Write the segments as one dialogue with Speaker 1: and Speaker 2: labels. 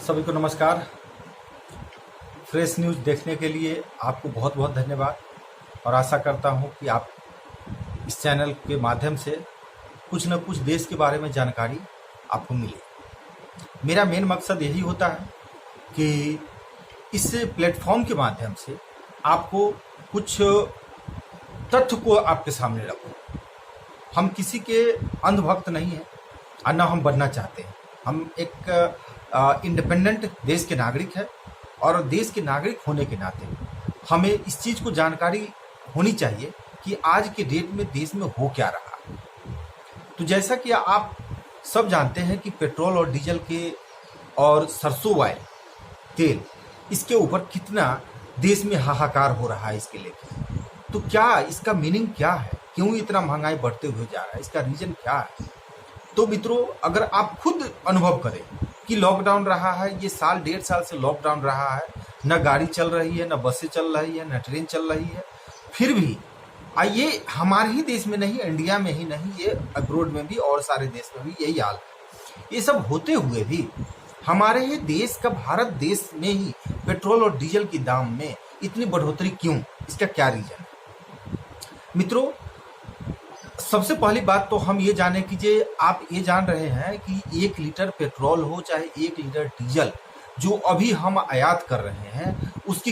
Speaker 1: सभी को नमस्कार। फ्रेश न्यूज़ देखने के लिए आपको बहुत बहुत धन्यवाद और आशा करता हूं कि आप इस चैनल के माध्यम से कुछ न कुछ देश के बारे में जानकारी आपको मिले। मेरा मेन मकसद यही होता है कि इस प्लेटफॉर्म के माध्यम से आपको कुछ तथ्य को आपके सामने रखूं। हम किसी के अंधभक्त नहीं हैं और न हम बनना चाहते हैं। हम एक इंडिपेंडेंट देश के नागरिक है और देश के नागरिक होने के नाते हमें इस चीज़ को जानकारी होनी चाहिए कि आज के डेट में देश में हो क्या रहा है। तो जैसा कि आप सब जानते हैं कि पेट्रोल और डीजल के और सरसों ऑयल तेल इसके ऊपर कितना देश में हाहाकार हो रहा है इसके लेकर। तो क्या इसका मीनिंग क्या है, क्यों इतना महंगाई बढ़ते हुए जा रहा है, इसका रीजन क्या है। तो मित्रों, अगर आप खुद अनुभव करें कि लॉकडाउन रहा है, ये साल 1.5 साल से लॉकडाउन रहा है, न गाड़ी चल रही है, न बसें चल रही है, न ट्रेन चल रही है, फिर भी ये हमारे ही देश में नहीं, इंडिया में ही नहीं, ये अब्रोड में भी और सारे देश में भी यही हाल है। ये सब होते हुए भी हमारे ही देश का, भारत देश में ही पेट्रोल और डीजल के दाम में इतनी बढ़ोतरी क्यों, इसका क्या रीजन है। मित्रों, सबसे पहली बात तो हम ये जाने कीजिए, आप ये जान रहे हैं कि 1 लीटर पेट्रोल हो चाहे 1 लीटर डीजल जो अभी हम आयात कर रहे हैं, उसकी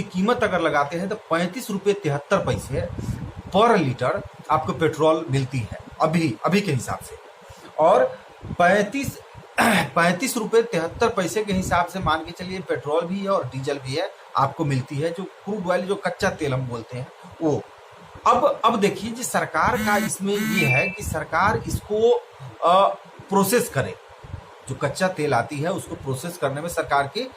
Speaker 1: कीमत अगर लगाते हैं तो 35 रुपये 73 पैसे पर लीटर आपको पेट्रोल मिलती है अभी के हिसाब से। और 35 रुपये 73 पैसे के हिसाब से मान के चलिए पेट्रोल भी है और डीजल भी है, आपको मिलती है जो क्रूड ऑयल, जो कच्चा तेल हम बोलते हैं वो। अब देखिए जी, सरकार का इसमें ये है कि सरकार इसको प्रोसेस करे। जो कच्चा तेल आती है उसको प्रोसेस करने में सरकार की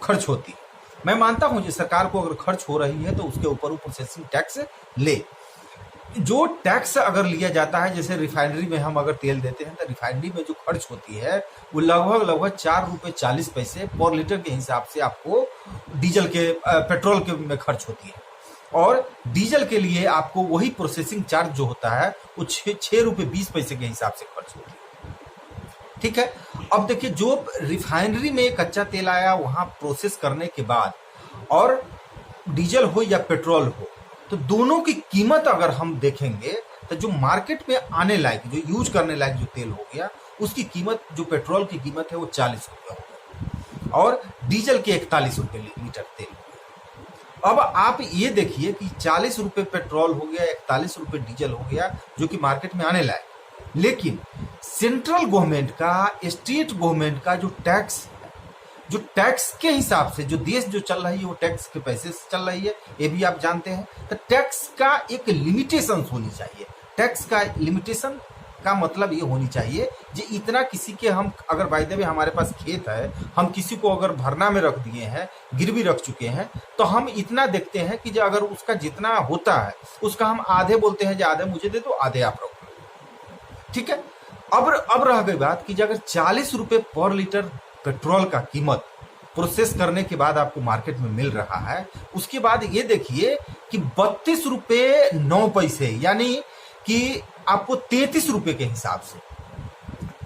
Speaker 1: खर्च होती है। मैं मानता हूं जी, सरकार को अगर खर्च हो रही है तो उसके ऊपर वो प्रोसेसिंग टैक्स ले। जो टैक्स अगर लिया जाता है, जैसे रिफाइनरी में हम अगर तेल देते हैं तो रिफाइनरी में जो खर्च होती है वो लगभग 4 रुपये 40 पैसे पर लीटर के हिसाब से आपको डीजल के पेट्रोल के में खर्च होती है। और डीजल के लिए आपको वही प्रोसेसिंग चार्ज जो होता है वो 6 रुपये 20 पैसे के हिसाब से खर्च होती है। ठीक है। अब देखिए, जो रिफाइनरी में कच्चा तेल आया वहां प्रोसेस करने के बाद, और डीजल हो या पेट्रोल हो, तो दोनों की कीमत अगर हम देखेंगे तो जो मार्केट में आने लायक, जो यूज करने लायक जो तेल हो गया, उसकी कीमत, जो पेट्रोल की कीमत है वो 40 रुपये हो गई और डीजल के 41 रुपये लीटर तेल। अब आप ये देखिए कि 40 रुपये पेट्रोल हो गया, 41 रुपये डीजल हो गया, जो कि मार्केट में आने लायक। लेकिन सेंट्रल गवर्नमेंट का, स्टेट गवर्नमेंट का जो टैक्स है, जो टैक्स के हिसाब से जो देश जो चल रही है वो टैक्स के पैसे से चल रही है, ये भी आप जानते हैं। तो टैक्स का एक लिमिटेशन होनी चाहिए। टैक्स का लिमिटेशन का मतलब ये होनी चाहिए कि इतना किसी के, हम अगर बाय द वे हमारे पास खेत है, हम किसी को अगर भरना में रख दिए हैं, गिरवी रख चुके हैं, तो हम इतना देखते हैं कि जो अगर उसका जितना होता है उसका हम आधे बोलते हैं, जो आधे मुझे दे दो, आधे आप रखो। ठीक है। अब रह गई बात कि अगर 40 रुपये पर लीटर पेट्रोल का कीमत प्रोसेस करने के बाद आपको मार्केट में मिल रहा है, उसके बाद ये देखिए कि 32 रुपये 9 पैसे, यानी कि आपको 33 रुपये के हिसाब से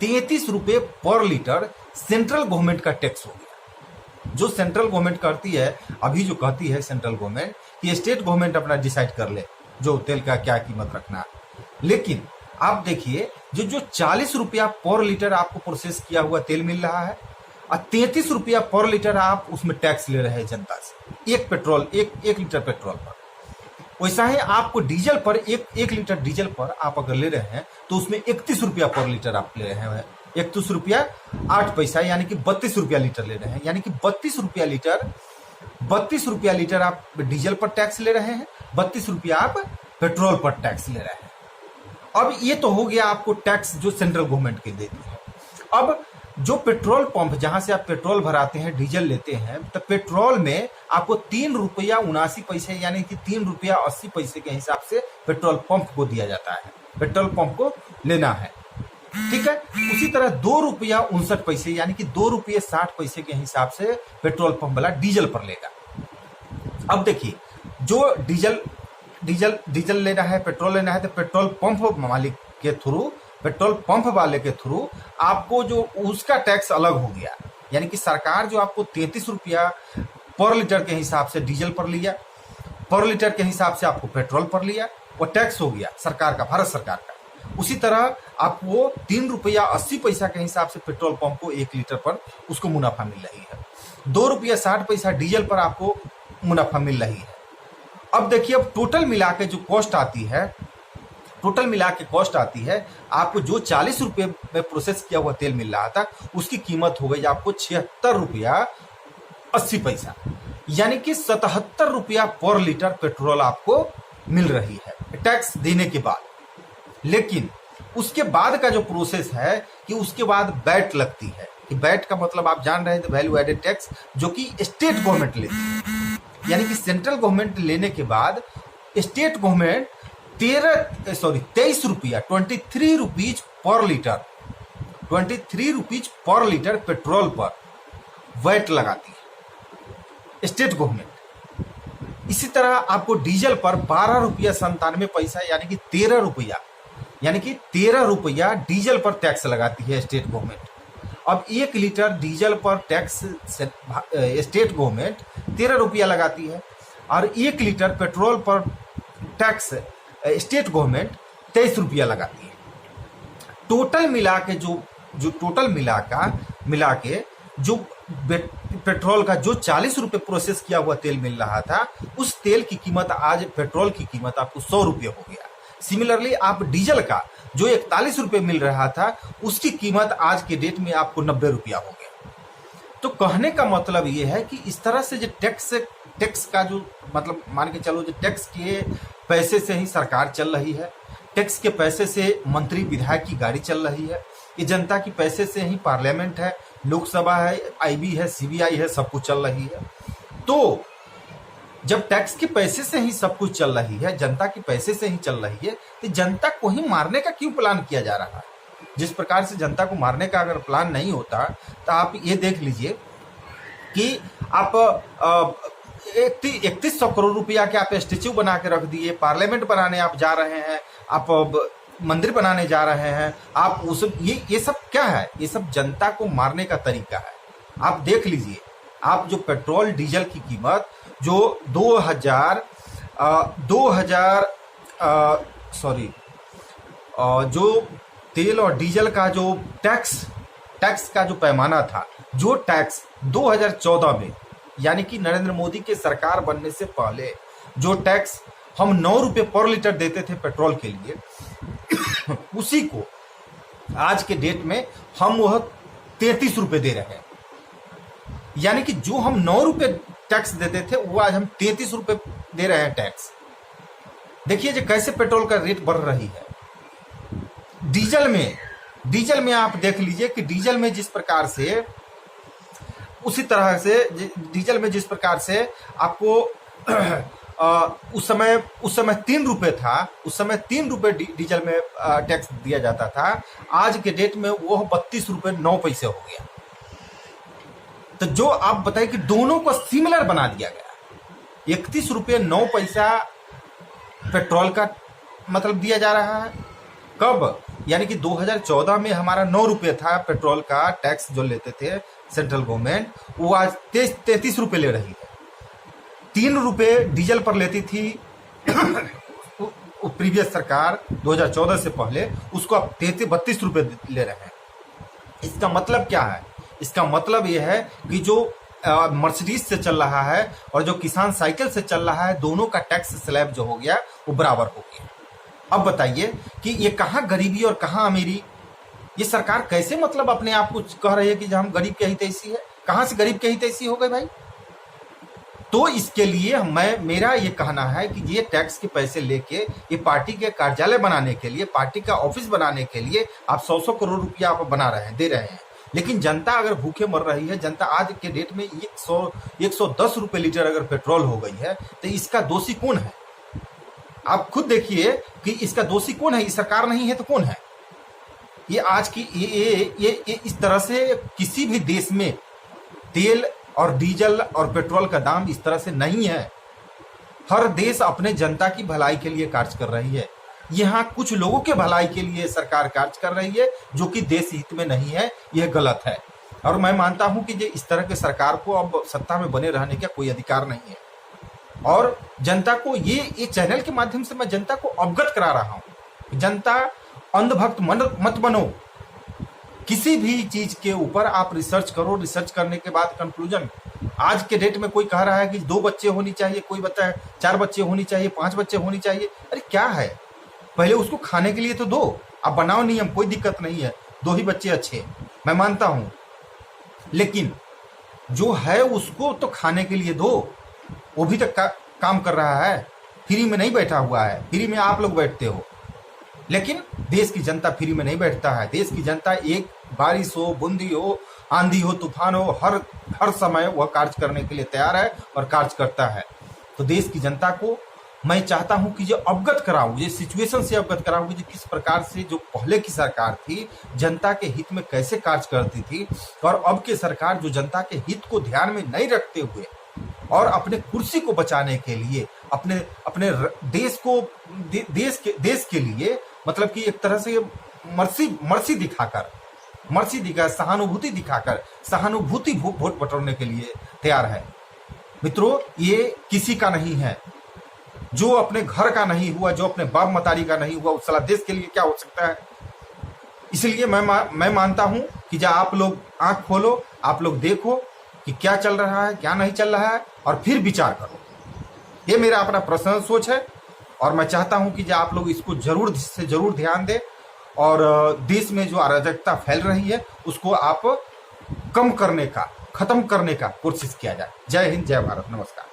Speaker 1: 33 रुपये पर लीटर सेंट्रल गवर्नमेंट का टैक्स हो गया। जो सेंट्रल गवर्नमेंट करती है, अभी जो कहती है सेंट्रल गवर्नमेंट कि स्टेट गवर्नमेंट अपना डिसाइड कर ले जो तेल का क्या कीमत रखना है। लेकिन आप देखिए, जो 40 रुपया पर लीटर आपको प्रोसेस किया हुआ तेल मिल रहा है और 33 रुपया पर लीटर आप उसमें टैक्स ले रहे हैं जनता से, एक लीटर पेट्रोल पर। वैसा ही आपको डीजल पर, एक लीटर डीजल पर आप अगर ले रहे हैं तो उसमें 31 रुपया पर लीटर आप ले रहे हैं, 31 रुपया 8 पैसा, यानी कि 32 रुपया लीटर ले रहे हैं। यानी कि 32 रुपया लीटर आप डीजल पर टैक्स ले रहे हैं, 32 रुपया आप पेट्रोल पर टैक्स ले रहे हैं। अब ये तो हो गया आपको टैक्स जो सेंट्रल गवर्नमेंट की देती है। अब जो पेट्रोल पंप, जहां से आप पेट्रोल भराते हैं, डीजल लेते हैं, तो पेट्रोल में आपको 3 रुपया 79 पैसे, यानी कि 3 रुपया 80 पैसे के हिसाब से पेट्रोल पंप को दिया जाता है, पेट्रोल पंप को लेना है। ठीक है। उसी तरह 2 रुपया 59 पैसे, यानी कि 2 रुपये 60 पैसे के हिसाब से पेट्रोल पंप वाला डीजल पर लेगा। अब देखिए, जो डीजल लेना है, पेट्रोल लेना है, तो पेट्रोल पंप मालिक के थ्रू, पेट्रोल पंप वाले के थ्रू आपको जो उसका टैक्स अलग हो गया। यानी कि सरकार जो आपको 33 रुपया पर लीटर के हिसाब से डीजल पर लिया, पर लीटर के हिसाब से आपको पेट्रोल पर लिया, वो टैक्स हो गया सरकार का, भारत सरकार का। उसी तरह आपको 3 रुपया 80 पैसा के हिसाब से पेट्रोल पंप को 1 लीटर पर उसको मुनाफा मिल रही है। 2 रुपया 60 पैसा डीजल पर आपको मुनाफा मिल रही है। अब देखिए, अब टोटल मिला के जो कॉस्ट आती है, टोटल मिला के कॉस्ट आती है आपको, जो 40 रुपये में प्रोसेस किया हुआ तेल मिल रहा था उसकी कीमत हो गई आपको 76 रुपया 80 पैसा, यानी कि 77 रुपया पर लीटर पेट्रोल आपको मिल रही है टैक्स देने के बाद। लेकिन उसके बाद का जो प्रोसेस है कि उसके बाद वैट लगती है, कि वैट का मतलब आप जान रहे हैं, वैल्यू एडेड टैक्स, जो कि स्टेट गवर्नमेंट लेती है। यानी कि सेंट्रल गवर्नमेंट लेने के बाद स्टेट गवर्नमेंट 23 रुपया 23 rupees per litre, 23 rupees per litre petrol पर वैट लगाती है स्टेट गवर्नमेंट। इसी तरह आपको डीजल पर 12 रुपया 97 पैसा, यानी कि 13 रुपया, यानी कि 13 रुपया डीजल पर टैक्स लगाती है स्टेट गवर्नमेंट। अब 1 लीटर डीजल पर टैक्स स्टेट गवर्नमेंट 13 रुपया लगाती है, और 1 लीटर पेट्रोल पर टैक्स स्टेट गवर्नमेंट 23 रुपया लगाती है। टोटल मिला के जो टोटल मिला के जो पेट्रोल का जो 40 रुपये प्रोसेस किया हुआ तेल मिल रहा था, उस तेल की कीमत आज, पेट्रोल की कीमत आपको 100 रुपये हो गया। सिमिलरली आप डीजल का जो 41 रुपये मिल रहा था, उसकी कीमत आज के डेट में आपको 90 रुपया हो गया। तो कहने का मतलब ये है कि इस तरह से जो टैक्स का जो मतलब मान के चलो, जो टैक्स के पैसे से ही सरकार चल रही है, टैक्स के पैसे से मंत्री विधायक की गाड़ी चल रही है, ये जनता की पैसे से ही पार्लियामेंट है, लोकसभा है, आईबी है, सीबीआई है, सब कुछ चल रही है। तो जब टैक्स के पैसे से ही सब कुछ चल रही है, जनता के पैसे से ही चल रही है, तो जनता को ही मारने का क्यों प्लान किया जा रहा है? जिस प्रकार से जनता को मारने का अगर प्लान नहीं होता, तो आप ये देख लीजिए कि आप 3100 करोड़ रुपया के आप स्टेच्यू बना के रख दिए, पार्लियामेंट बनाने आप जा रहे हैं, आप मंदिर बनाने जा रहे हैं, आप उस ये सब क्या है? ये सब जनता को मारने का तरीका है। आप देख लीजिए, आप जो पेट्रोल डीजल की कीमत जो 2000 जो तेल और डीजल का जो टैक्स का जो पैमाना था, जो टैक्स 2014 में, यानी कि नरेंद्र मोदी के सरकार बनने से पहले जो टैक्स हम 9 रुपये पर लीटर देते थे पेट्रोल के लिए, उसी को आज के डेट में हम वह 33 रुपये दे रहे हैं। यानी कि जो हम 9 रुपये टैक्स देते थे, वो आज हम 33 रुपये दे रहे हैं टैक्स। देखिए जो कैसे पेट्रोल का रेट बढ़ रही है। डीजल में आप देख लीजिए कि डीजल में जिस प्रकार से, उसी तरह से डीजल में जिस प्रकार से आपको उस समय 3 रुपये था, उस समय 3 रुपये डीजल में टैक्स दिया जाता था, आज के डेट में वो 32 रुपये 9 पैसे हो गया। तो जो आप बताइए कि दोनों को सिमिलर बना दिया गया। 31 रुपये 9 पैसा पेट्रोल का मतलब दिया जा रहा है। कब? यानी कि 2014 में हमारा 9 रुपये था पेट्रोल का टैक्स जो लेते थे सेंट्रल गवर्नमेंट, वो आज 33 रुपये ले रही है। 3 रुपये डीजल पर लेती थी प्रीवियस सरकार 2014 से पहले, उसको आप 32 रुपये ले रहे हैं। इसका मतलब क्या है? इसका मतलब यह है कि जो मर्सिडीज से चल रहा है और जो किसान साइकिल से चल रहा है, दोनों का टैक्स स्लैब जो हो गया वो बराबर हो गया। अब बताइए कि ये कहाँ गरीबी और कहाँ अमीरी? ये सरकार कैसे मतलब अपने आप को कह रही है कि हम गरीब के हित ऐसी है? कहाँ से गरीब के हित ऐसी हो गए भाई? तो इसके लिए मेरा ये कहना है कि ये टैक्स के पैसे लेके ये पार्टी के कार्यालय बनाने के लिए, पार्टी का ऑफिस बनाने के लिए आप 100 करोड़ रुपया आप बना रहे हैं, दे रहे हैं। लेकिन जनता अगर भूखे मर रही है, जनता आज के डेट में 110 रुपये लीटर अगर पेट्रोल हो गई है, तो इसका दोषी कौन है? आप खुद देखिए कि इसका दोषी कौन है। ये सरकार नहीं है तो कौन है? ये आज की ये इस तरह से किसी भी देश में तेल और डीजल और पेट्रोल का दाम इस तरह से नहीं है। हर देश अपने जनता की भलाई के लिए कार्य कर रही है। यहाँ कुछ लोगों के भलाई के लिए सरकार कार्य कर रही है, जो कि देश हित में नहीं है। यह गलत है। और मैं मानता हूं कि इस तरह के सरकार को अब सत्ता में बने रहने का कोई अधिकार नहीं है। और जनता को ये चैनल के माध्यम से मैं जनता को अवगत करा रहा हूं। जनता अंधभक्त मत बनो। किसी भी चीज के ऊपर आप रिसर्च करो, रिसर्च करने के बाद कंक्लूजन। आज के डेट में कोई कह रहा है कि 2 बच्चे होनी चाहिए, कोई बता है 4 बच्चे होनी चाहिए, 5 बच्चे होनी चाहिए। अरे क्या है, पहले उसको खाने के लिए तो दो। आप बनाओ नियम, कोई दिक्कत नहीं है, 2 ही बच्चे अच्छे, मैं मानता हूं। लेकिन जो है उसको तो खाने के लिए दो। वो भी तो काम कर रहा है, फ्री में नहीं बैठा हुआ है। फ्री में आप लोग बैठते हो, लेकिन देश की जनता फ्री में नहीं बैठता है। देश की जनता एक बारिश हो, बूंदी हो, आंधी हो, तूफान हो, हर समय वह कार्य करने के लिए तैयार है और कार्य करता है। तो देश की जनता को मैं चाहता हूं कि जो अवगत कराऊं, ये सिचुएशन से अवगत कराऊं कि किस प्रकार से जो पहले की सरकार थी जनता के हित में कैसे कार्य करती थी, और अब की सरकार जो जनता के हित को ध्यान में नहीं रखते हुए और अपने कुर्सी को बचाने के लिए अपने देश के लिए मतलब कि एक तरह से मर्सी दिखाकर सहानुभूति वोट बटोरने के लिए तैयार है। मित्रों, ये किसी का नहीं है। जो अपने घर का नहीं हुआ, जो अपने बाप मतारी का नहीं हुआ, उस साला देश के लिए क्या हो सकता है। इसलिए मैं मानता हूं कि जब आप लोग आंख खोलो, आप लोग देखो कि क्या चल रहा है, क्या नहीं चल रहा है, और फिर विचार करो। ये मेरा अपना पर्सनल सोच है, और मैं चाहता हूं कि आप लोग इसको जरूर ध्यान दें, और देश में जो अराजकता फैल रही है उसको आप खत्म करने का कोशिश किया जाए। जय हिंद, जय भारत, नमस्कार।